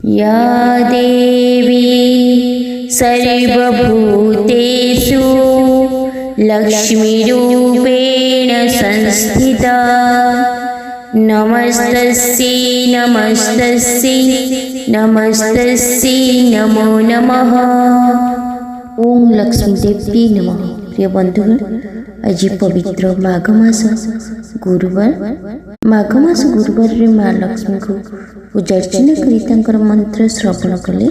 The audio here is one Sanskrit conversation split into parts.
या देवी सर्वभूतेषु लक्ष्मीरूपेण संस्थिता नमस्तस्यै नमस्तस्यै नमस्तस्यै नमो नमः। ओम लक्ष्मीदेवी नमः। प्रिय बंधुगण, आज पवित्र माघ मास गुरुवार। माघ मास गुरुवार रे माँ लक्ष्मी को पूजा अर्चना कर मंत्र श्रवण कले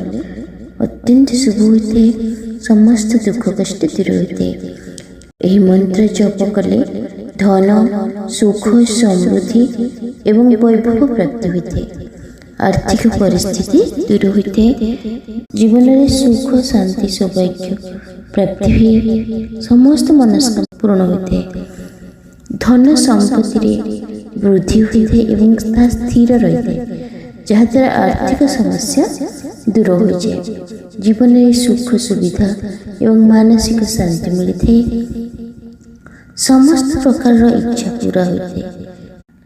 अत्यंत शुभ होते, समस्त दुख कष्ट दूर होते। यह मंत्र जप कले धन सुख समृद्धि एवं वैभव प्राप्त होते, आर्थिक परिस्थिति दूर होते, जीवन में सुख शांति सौभाग्य प्राप्ति हुए, समस्त मनस्कामना पूर्ण होते, धन संपत्ति वृद्धि होते एवं स्थिर रही जहाद्वारा आर्थिक समस्या दूर हो जाए, जीवन में सुख सुविधा एवं मानसिक शांति मिलते, समस्त प्रकार इच्छा पूरा होते,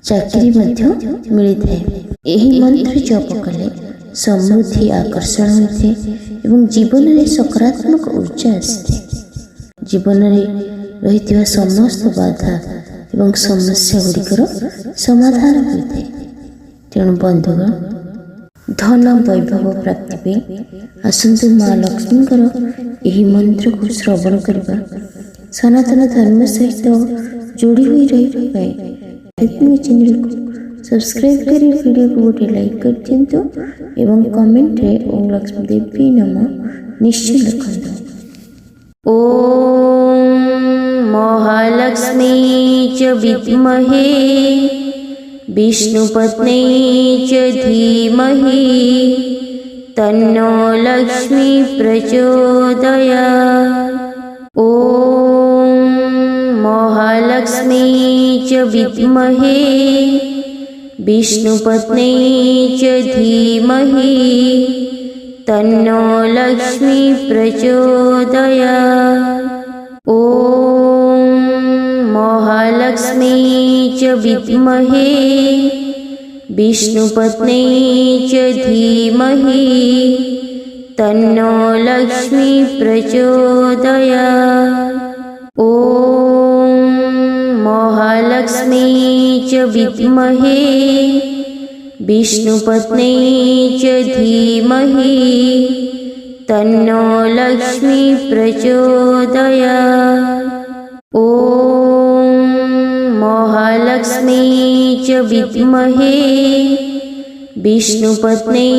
चाकरी मिलता है। यही मंत्र जप कले समृद्धि आकर्षण होते एवं जीवन में सकारात्मक ऊर्जा आसते, जीवन में रही समस्त बाधा एवं समस्या गुड़िकर समाधान होते। तेणु बंधुगण, धन वैभव प्राप्ति पे आसंतु माँ लक्ष्मी यही मंत्र को श्रवण करवा, सनातन धर्म सहित जोड़ी हुई रही चैनल को सब्सक्राइब करी, वीडियो को गोटे लाइक कर दिंतु एवं कमेंट रे ओम लक्ष्मी देवी नमः निश्चय लिखंतु। ओम महालक्ष्मी च विद्महे विष्णुपत्नी च धीमहि तन्नो लक्ष्मी प्रचोदयात्। ओम महालक्ष्मी च विद्महे विष्णुपत्नी च धीमहि तन्नो लक्ष्मी प्रचोदयात्। ओम महालक्ष्मी च विद्महे विष्णुपत्नी च धीमहि तन्नो लक्ष्मी प्रचोदयात्। ओम महालक्ष्मी च विद्महे विष्णुपत्नी च धीमहि तन्नो लक्ष्मी प्रचोदयात्। ओम महालक्ष्मी च विद्महे विष्णुपत्नी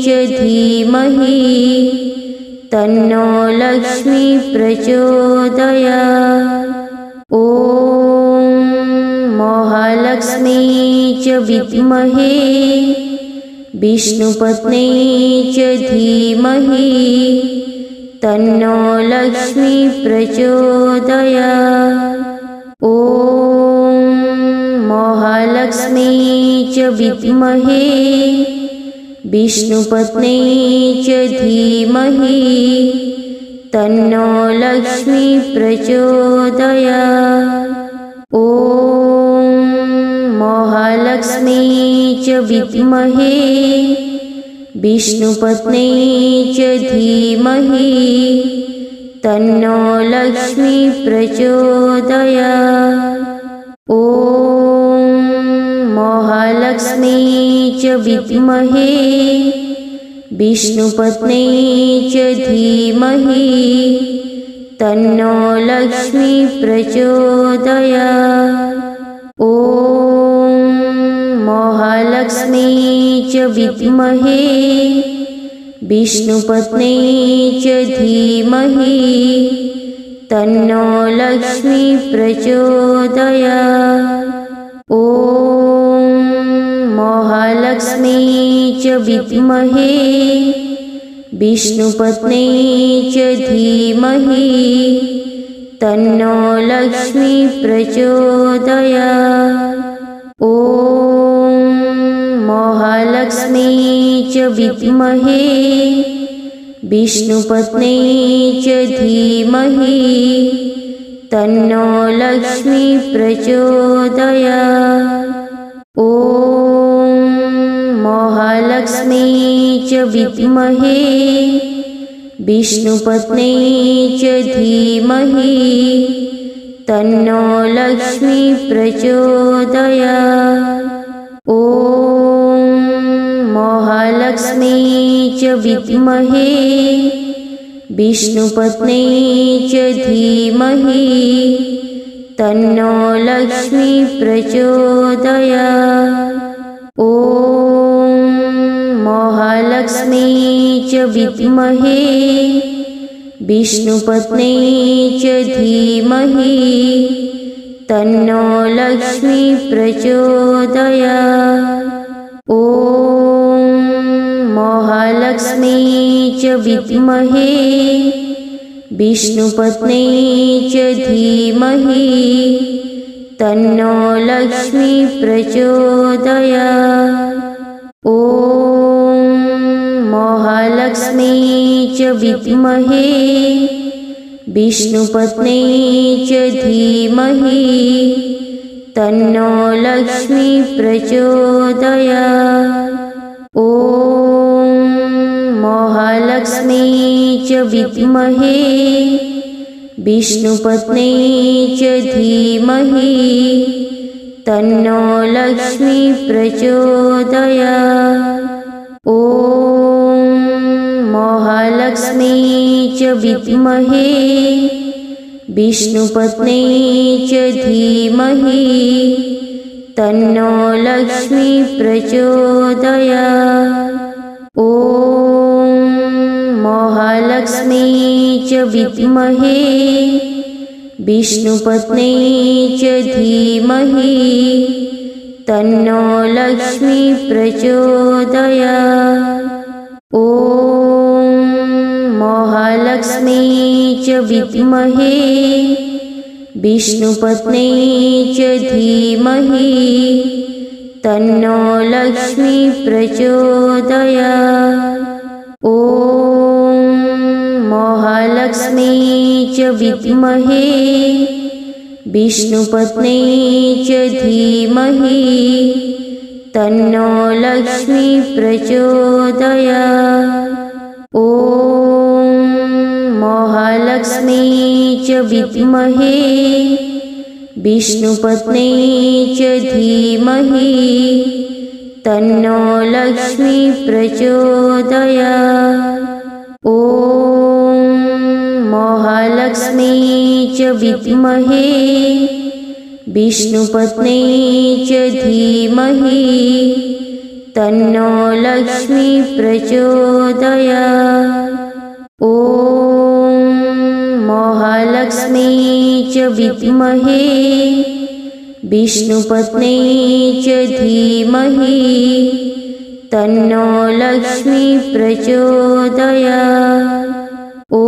च धीमहि तन्नो लक्ष्मी प्रचोदयात्। ओम महालक्ष्मी च विद्महे विष्णुपत्नी च धीमहि तन्नो लक्ष्मी प्रचोदयात्। ओम महालक्ष्मी च विद्महे विष्णुपत्नी च धीमहि तन्नो लक्ष्मी प्रचोदयात्। ओम महालक्ष्मी च विद्महे विष्णुपत्नी च धीमहि तन्नो लक्ष्मी प्रचोदयात्। ओम महालक्ष्मी च विद्महे विष्णुपत्नी च धीमहि तन्नो लक्ष्मी प्रचोदयात्। ओम महालक्ष्मी च विद्महे विष्णुपत्नी च धीमहि तन्नो लक्ष्मी प्रचोदयात्। ओम महालक्ष्मी च विद्महे विष्णुपत्नी च धीमहि तन्नो लक्ष्मी प्रचोदयात्। ओम महालक्ष्मी च विद्महे विष्णुपत्नी च धीमहि तन्नो लक्ष्मी प्रचोदयात्। ओम महालक्ष्मी च च विद्महे विष्णुपत्नी च धीमहि तन्नो लक्ष्मी प्रचोदयात्। ॐ महालक्ष्मी च विद्महे विष्णुपत्नी च धीमहि तन्नो लक्ष्मी प्रचोदयात्। ॐ महालक्ष्मी च विद्महे विष्णुपत्नी च धीमहि तन्नो लक्ष्मी प्रचोदयात्। ॐ महालक्ष्मी च विद्महे विष्णुपत्नी च धीमहि तन्नो लक्ष्मी प्रचोदयात्। ॐ महालक्ष्मी च विद्महे विष्णुपत्नी च धीमहि तन्नो लक्ष्मी प्रचोदयात्। ॐ महालक्ष्मी च विद्महे विष्णुपत्नी च धीमहि तन्नो लक्ष्मी प्रचोदयात्। ॐ महालक्ष्मी च विद्महे विष्णुपत्नी च धीमहि तन्नो लक्ष्मी प्रचोदयात्। ॐ महालक्ष्मी च विद्महे विष्णुपत्नी च धीमहि तन्नो लक्ष्मी प्रचोदयात्। ॐ महालक्ष्मी च विद्महे विष्णुपत्नी च धीमहि तन्नो लक्ष्मी प्रचोदयात्। ॐ महालक्ष्मी च विद्महे विष्णुपत्नी च धीमहि तन्नो लक्ष्मी प्रचोदयात्। ॐ महालक्ष्मी च विद्महे विष्णुपत्नी च धीमहि तन्नो लक्ष्मी प्रचोदयात्। ॐ महालक्ष्मी च विद्महे विष्णुपत्नी च धीमहि तन्नो लक्ष्मी प्रचोदयात्। ॐ महालक्ष्मी च विद्महे विष्णुपत्नी च धीमहि तन्नो लक्ष्मी प्रचोदयात्। ॐ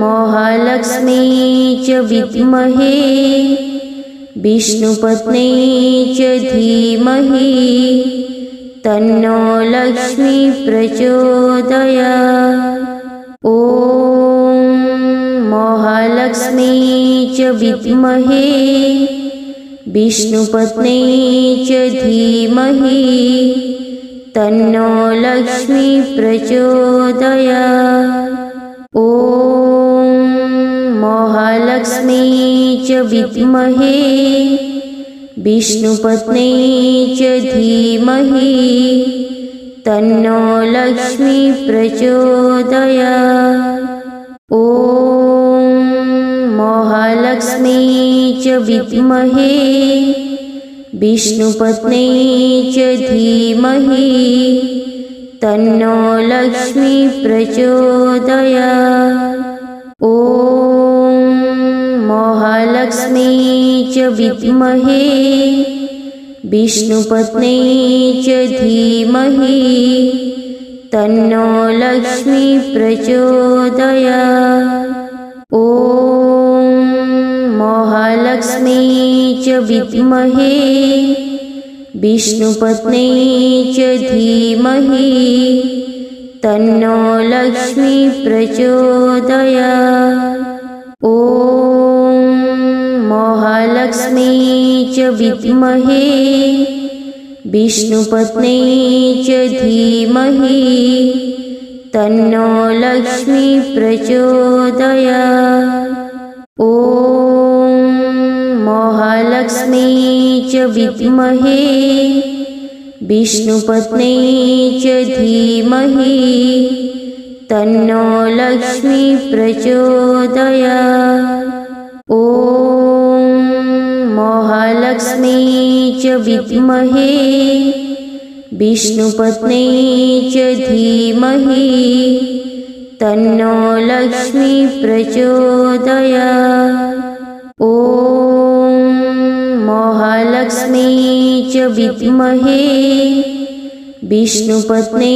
महालक्ष्मी च विद्महे विष्णुपत्नी च धीमहि तन्नो लक्ष्मी प्रचोदयात्। ॐ महालक्ष्मी च विद्महे विष्णुपत्नी च धीमहि तन्नो लक्ष्मी प्रचोदयात्। ॐ महालक्ष्मी च विद्महे विष्णुपत्नी च धीमहि तन्नो लक्ष्मी प्रचोदयात्। ॐ महालक्ष्मी च विद्महे विष्णुपत्नी च धीमहि तन्नो लक्ष्मी प्रचोदयात्। ॐ महालक्ष्मी च विद्महे विष्णुपत्नी च धीमहि तन्नो लक्ष्मी प्रचोदयात्। ॐ महालक्ष्मी च विद्महे विष्णुपत्नी च धीमहि तन्नो लक्ष्मी प्रचोदयात्। ॐ महालक्ष्मी च विद्महे विष्णुपत्नी च धीमहि तन्नो लक्ष्मी प्रचोदयात्। ॐ महालक्ष्मी च विद्महे विष्णुपत्नी च धीमहि तन्नो लक्ष्मी प्रचोदयात्। ॐ महालक्ष्मी च विद्महे विष्णुपत्नी च धीमहि तन्नो लक्ष्मी प्रचोदयात्। ॐ महालक्ष्मी च विद्महे विष्णुपत्नी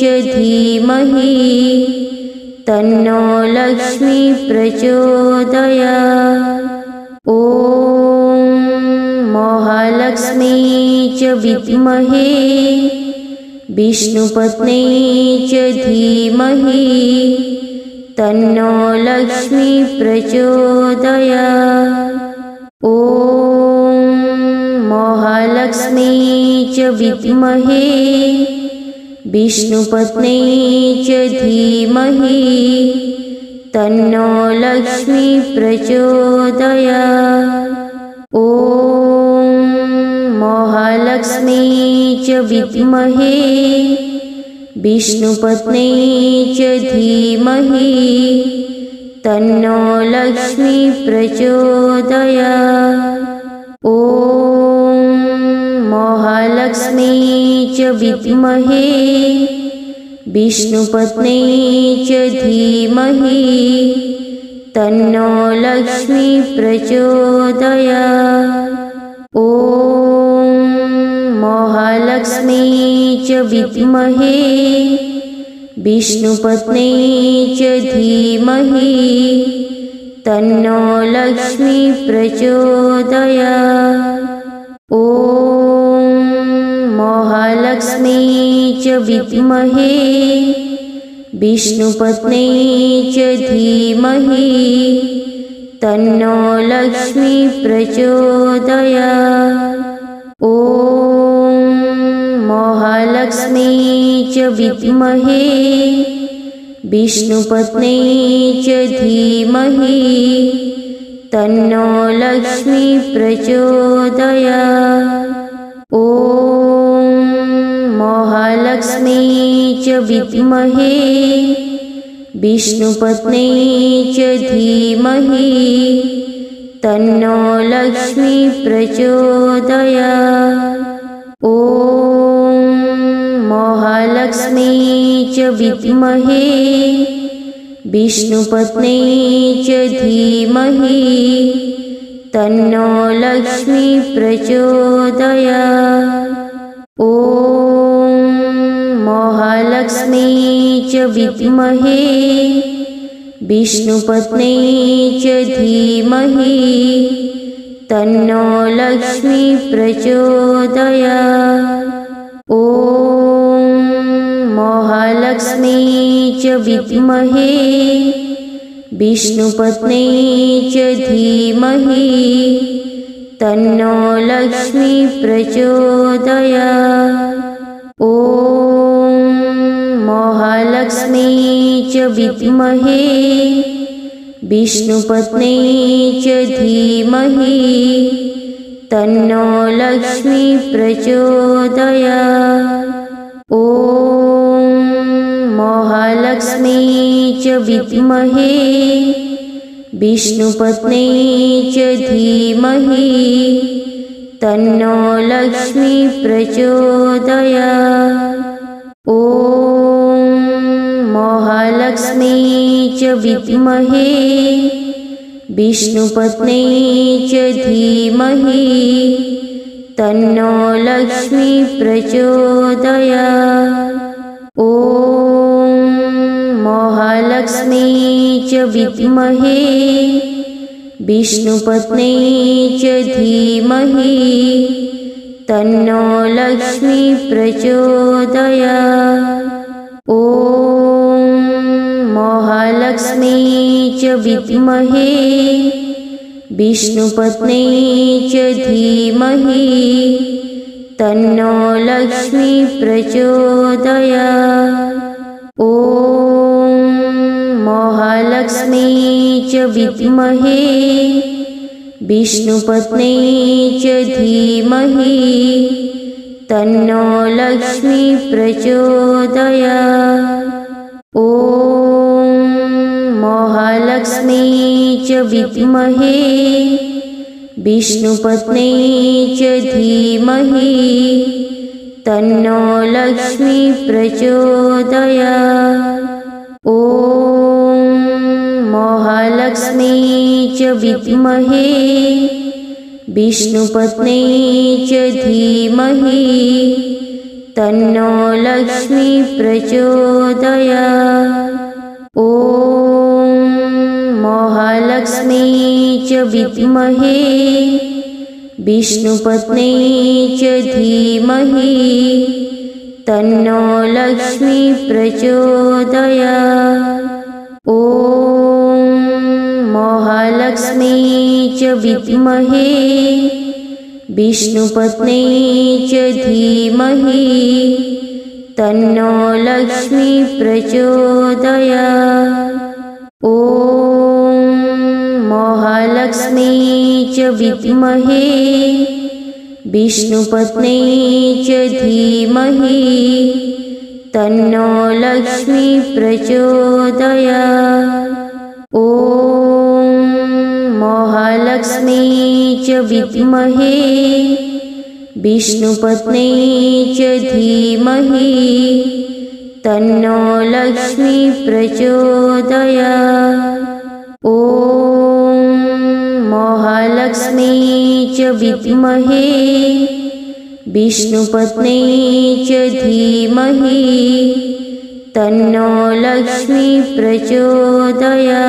च धीमहि तन्नो लक्ष्मी प्रचोदयात्। ॐ महालक्ष्मी च विद्महे विष्णुपत्नी च धीमहि तन्नो लक्ष्मी प्रचोदयात्। ॐ महालक्ष्मी च विद्महे विष्णुपत्नी च धीमहि तन्नो लक्ष्मी प्रचोदयात्। ॐ महालक्ष्मी च विद्महे विष्णुपत्नी च धीमहि तन्नो लक्ष्मी प्रचोदयात्। ॐ महालक्ष्मी च विद्महे विष्णुपत्नी च धीमहि तन्नो लक्ष्मी प्रचोदयात्। ॐ महालक्ष्मी च विद्महे विष्णुपत्नी च धीमहि तन्नो लक्ष्मी प्रचोदयात्। ॐ महालक्ष्मी च विद्महे विष्णुपत्नी च धीमहि तन्नो लक्ष्मी प्रचोदयात्। ॐ महालक्ष्मी च विद्महे विष्णुपत्नी च धीमहि तन्नो लक्ष्मी प्रचोदयात्। ॐ महालक्ष्मी च विद्महे विष्णुपत्नी च धीमहि तन्नो लक्ष्मी प्रचोदयात्। ॐ महालक्ष्मी च विद्महे विष्णुपत्नी च धीमहि तन्नो लक्ष्मी प्रचोदयात्। ॐ महालक्ष्मी च विद्महे विष्णुपत्नी च धीमहि तन्नो लक्ष्मी प्रचोदयात्। ॐ महालक्ष्मी च विद्महे विष्णुपत्नी च धीमहि तन्नो लक्ष्मी प्रचोदयात्। ॐ महालक्ष्मी च विद्महे विष्णुपत्नी च धीमहि तन्नो लक्ष्मी प्रचोदयात्। ॐ महालक्ष्मी च विद्महे विष्णुपत्नी च धीमहि तन्नो लक्ष्मी प्रचोदयात्। ॐ महालक्ष्मी च विद्महे विष्णुपत्नी च धीमहि तन्नो लक्ष्मी प्रचोदयात्। ॐ महालक्ष्मी च विद्महे विष्णुपत्नी च धीमहि तन्नो लक्ष्मी प्रचोदयात्। ॐ महालक्ष्मी च विद्महे विष्णुपत्नी च धीमहि तन्नो लक्ष्मी प्रचोदयात्। ॐ महालक्ष्मी च विद्महे विष्णुपत्नी च धीमहि तन्नो लक्ष्मी प्रचोदयात्। ॐ महालक्ष्मी च विद्महे विष्णुपत्नी च धीमहि तन्नो लक्ष्मी प्रचोदयात्। ॐ महालक्ष्मी च विद्महे विष्णुपत्नी च धीमहि तन्नो लक्ष्मी प्रचोदयात्। ॐ महालक्ष्मी च विद्महे विष्णुपत्नी च धीमहि तन्नो लक्ष्मी प्रचोदयात्। ॐ महालक्ष्मी च विद्महे विष्णुपत्नी च धीमहि तन्नो लक्ष्मी प्रचोदयात्। ॐ महालक्ष्मी च विद्महे विष्णुपत्नी च धीमहि तन्नो लक्ष्मी प्रचोदयात्। ॐ महालक्ष्मी च विद्महे विष्णुपत्नी च धीमहि तन्नो लक्ष्मी प्रचोदयात्। ॐ महालक्ष्मी च विद्महे विष्णुपत्नी च धीमहि तन्नो लक्ष्मी प्रचोदयात्।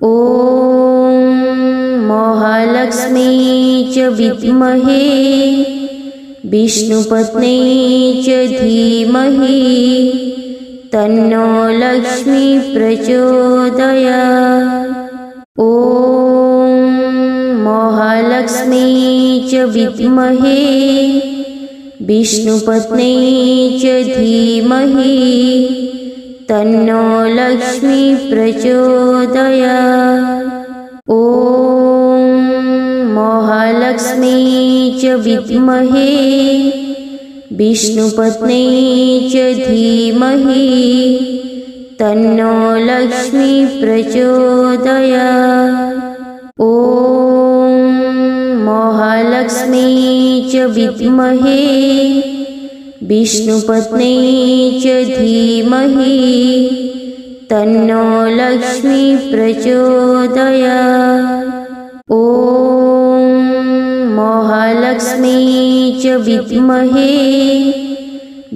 ॐ महालक्ष्मी च विद्महे विष्णुपत्नी च धीमहि तन्नो लक्ष्मी प्रचोदयात्। ॐ महालक्ष्मी च विद्महे विष्णुपत्नी च धीमहि तन्नो लक्ष्मी प्रचोदयात्। ॐ महालक्ष्मी च विद्महे विष्णुपत्नी च धीमहि तन्नो लक्ष्मी प्रचोदयात्। ॐ महालक्ष्मी च विद्महे विष्णुपत्नी च धीमहि तन्नो लक्ष्मी प्रचोदयात्। ॐ महालक्ष्मी च विद्महे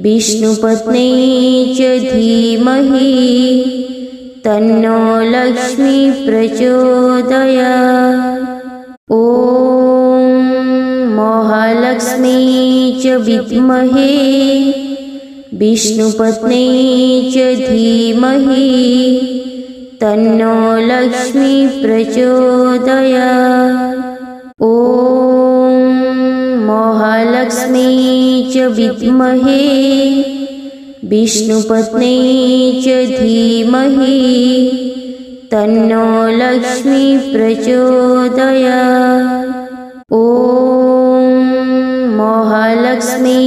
विष्णुपत्नी च धीमहि तन्नो लक्ष्मी प्रचोदयात्। ॐ महालक्ष्मी च विद्महे विष्णुपत्नी च धीमहि तन्नो लक्ष्मी प्रचोदयात्। ॐ महालक्ष्मी च विद्महे विष्णुपत्नी च धीमहि तन्नो लक्ष्मी प्रचोदयात्। ॐ महालक्ष्मी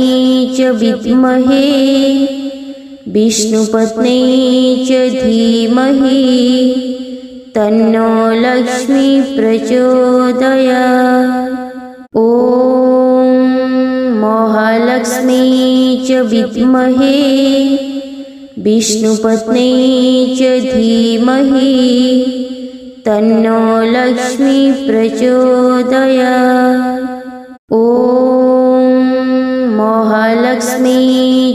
च विद्महे विष्णुपत्नी च धीमहि तन्नो लक्ष्मी प्रचोदयात्। ॐ महालक्ष्मी च विद्महे विष्णुपत्नी च धीमहि तन्नो लक्ष्मी प्रचोदयात्। ॐ महालक्ष्मी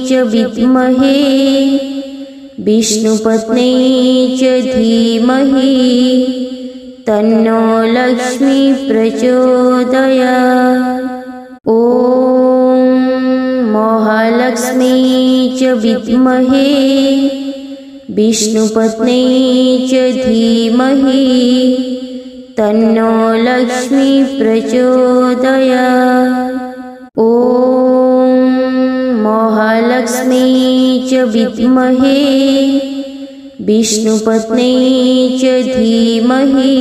च विद्महे विष्णुपत्नी च धीमहि तन्नो लक्ष्मी प्रचोदयात्। ॐ महालक्ष्मी च विद्महे विष्णुपत्नी च धीमहि तन्नो लक्ष्मी प्रचोदयात्। ॐ महालक्ष्मी च विद्महे विष्णुपत्नी च धीमहि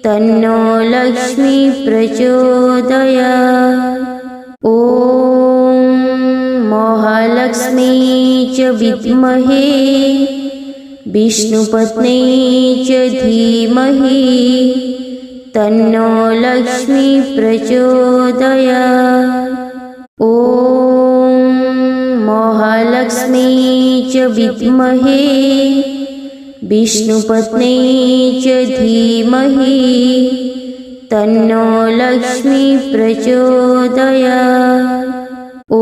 तन्नो लक्ष्मी प्रचोदयात्। ॐ महालक्ष्मी च विद्महे विष्णुपत्नी च धीमहि तन्नो लक्ष्मी प्रचोदयात्। ॐ महालक्ष्मी च विद्महे विष्णुपत्नी च धीमहि तन्नो लक्ष्मी प्रचोदयात्। ॐ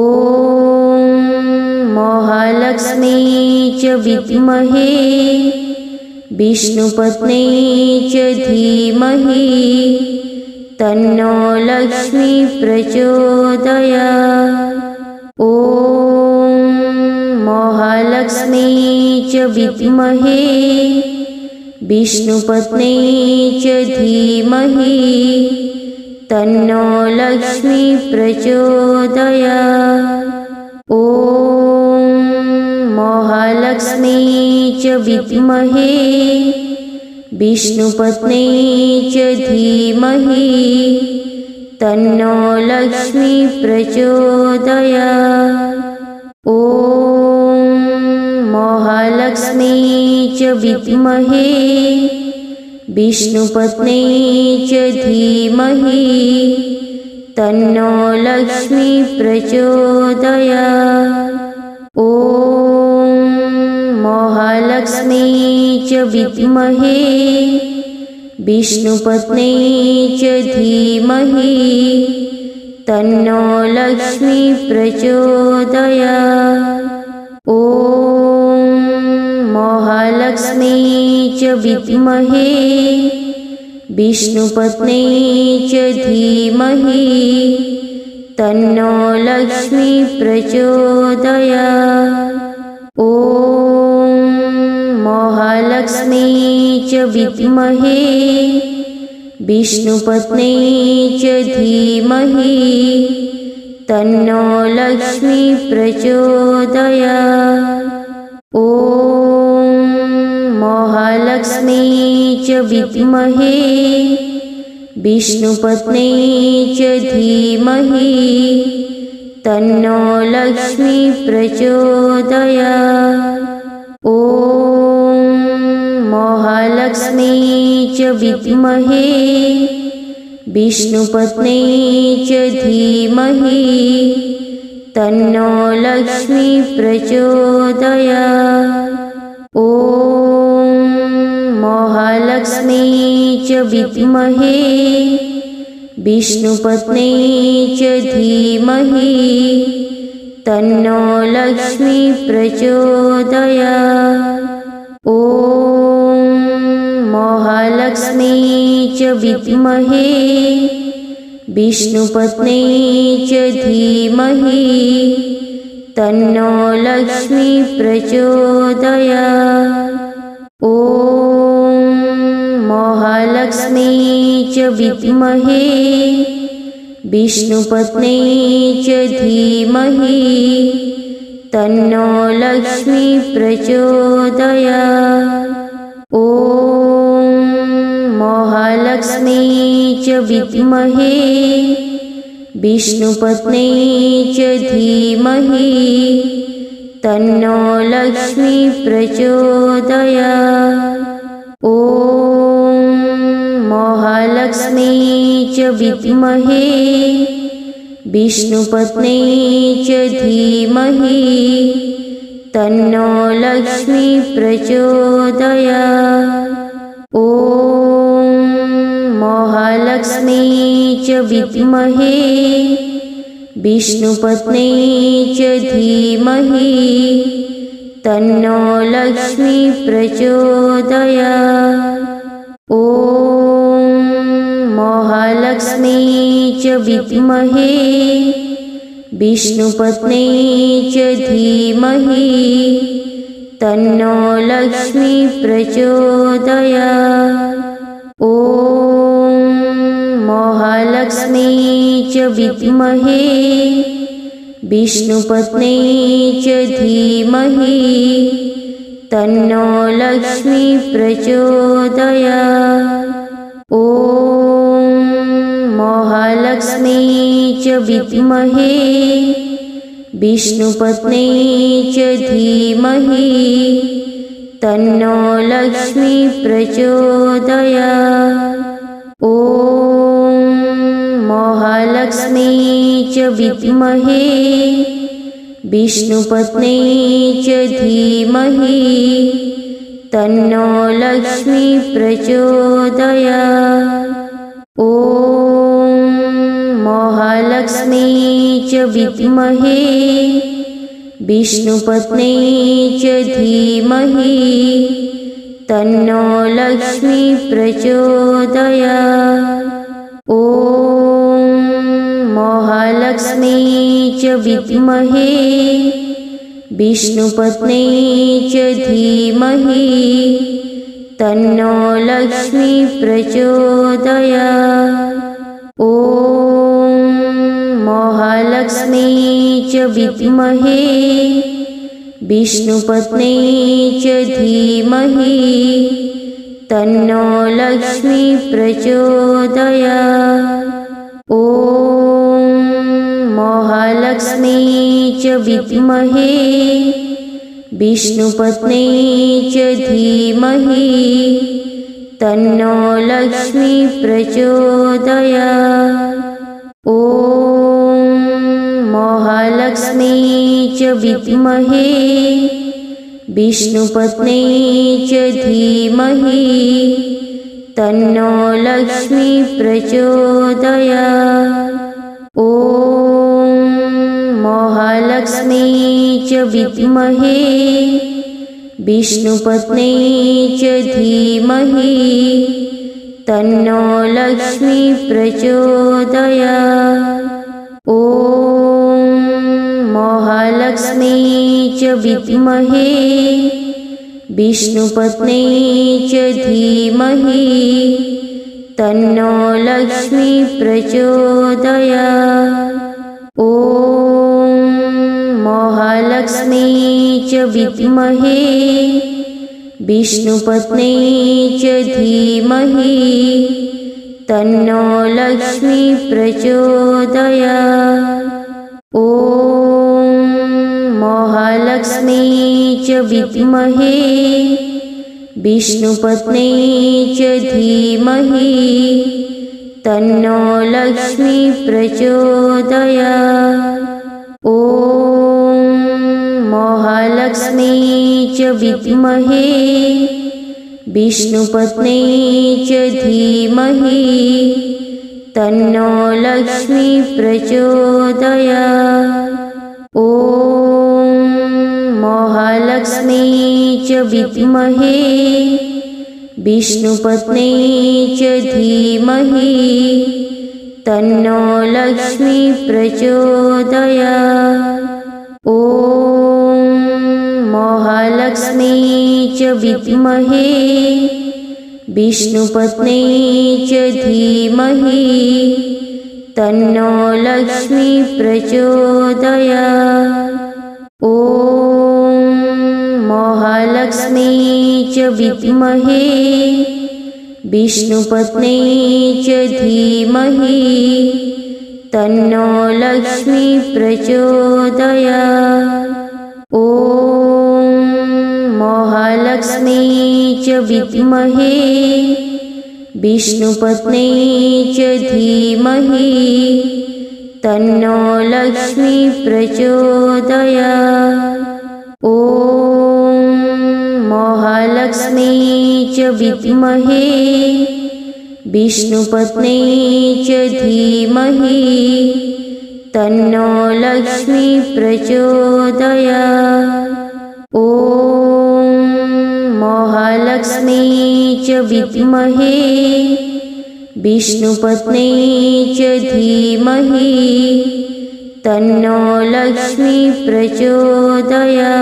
महालक्ष्मी च विद्महे विष्णुपत्नी च धीमहि तन्नो लक्ष्मी प्रचोदयात्। ॐ महालक्ष्मी च विद्महे विष्णुपत्नी च धीमहि तन्नो लक्ष्मी प्रचोदयात्। ॐ महालक्ष्मी च विद्महे विष्णुपत्नी च धीमहि तन्नो लक्ष्मी प्रचोदयात्। ॐ महालक्ष्मी च विद्महे विष्णुपत्नी च धीमहि तन्नो लक्ष्मी प्रचोदयात्। ॐ महालक्ष्मी च विद्महे विष्णुपत्नी च धीमहि तन्नो लक्ष्मी प्रचोदयात्। ॐ महालक्ष्मी च विद्महे विष्णुपत्नी च धीमहि तन्नो लक्ष्मी प्रचोदयात्। ॐ महालक्ष्मी च विद्महे विष्णुपत्नी च धीमहि तन्नो लक्ष्मी प्रचोदयात्। ॐ महालक्ष्मी च विद्महे विष्णुपत्नी च धीमहि तन्नो लक्ष्मी प्रचोदयात्। ॐ महालक्ष्मी च विद्महे विष्णुपत्नी च धीमहि तन्नो लक्ष्मी प्रचोदयात्। ॐ महालक्ष्मी च विद्महे विष्णुपत्नी च धीमहि तन्नो लक्ष्मी प्रचोदयात्। ॐ महालक्ष्मी च विद्महे विष्णुपत्नी च धीमहि तन्नो लक्ष्मी प्रचोदयात्। ॐ महालक्ष्मी च विद्महे विष्णुपत्नी च धीमहि तन्नो लक्ष्मी प्रचोदयात्। ॐ महालक्ष्मी च विद्महे विष्णुपत्नी च धीमहि तन्नो लक्ष्मी प्रचोदयात्। ॐ महालक्ष्मी च विद्महे विष्णुपत्नी च धीमहि तन्नो लक्ष्मी प्रचोदयात्। ॐ महालक्ष्मी च विद्महे विष्णुपत्नी च धीमहि तन्नो लक्ष्मी प्रचोदयात्। ॐ महालक्ष्मी च विद्महे विष्णुपत्नी च धीमहि तन्नो लक्ष्मी प्रचोदयात्। ॐ महालक्ष्मी च च विद्महे विष्णुपत्न्यै च धीमहि तन्नो लक्ष्मी प्रचोदयात्। ॐ महालक्ष्मी च विद्महे विष्णुपत्न्यै च धीमहि तन्नो लक्ष्मी प्रचोदयात्। ॐ महालक्ष्मी च विद्महे विष्णुपत्न्यै च धीमहि तन्नो लक्ष्मी प्रचोदयात्। ॐ महालक्ष्मी च विद्महे विष्णुपत्न्यै च धीमहि तन्नो लक्ष्मी प्रचोदयात्। ॐ महालक्ष्मी च विद्महे विष्णुपत्न्यै च धीमहि तन्नो लक्ष्मी प्रचोदयात्। ॐ महालक्ष्मी च विद्महे विष्णुपत्न्यै च धीमहि तन्नो लक्ष्मी प्रचोदयात्। ॐ महालक्ष्मी च विद्महे विष्णुपत्न्यै च धीमहि तन्नो लक्ष्मी प्रचोदयात्। ॐ महालक्ष्मी च विद्महे विष्णुपत्न्यै च धीमहि तन्नो लक्ष्मी प्रचोदयात्। ॐ महालक्ष्मी च विद्महे विष्णुपत्न्यै च धीमहि तन्नो लक्ष्मी प्रचोदयात्। ॐ महालक्ष्मी च विद्महे विष्णुपत्न्यै च धीमहि तन्नो लक्ष्मी प्रचोदयात्। ॐ महालक्ष्मी च विद्महे विष्णुपत्न्यै च धीमहि तन्नो लक्ष्मी प्रचोदयात्। ॐ महालक्ष्मी च विद्महे विष्णुपत्न्यै च धीमहि तन्नो लक्ष्मी प्रचोदयात्। ॐ महालक्ष्मी च विद्महे विष्णुपत्न्यै च धीमहि तन्नो लक्ष्मी प्रचोदयात्। ॐ महालक्ष्मी च विद्महे विष्णुपत्न्यै च धीमहि तन्नो लक्ष्मी प्रचोदयात्। ॐ महालक्ष्मी च विद्महे विष्णुपत्न्यै च धीमहि तन्नो लक्ष्मी प्रचोदयात्। ॐ महालक्ष्मी च विद्महे विष्णुपत्न्यै च धीमहि तन्नो लक्ष्मी प्रचोदयात्। ॐ महालक्ष्मी च विद्महे विष्णुपत्न्यै च धीमहि तन्नो लक्ष्मी प्रचोदयात्। ॐ महालक्ष्मी च विद्महे विष्णुपत्न्यै च धीमहि तन्नो लक्ष्मी प्रचोदयात्। ॐ महालक्ष्मी च विद्महे विष्णुपत्न्यै च धीमहि तन्नो लक्ष्मी प्रचोदयात्।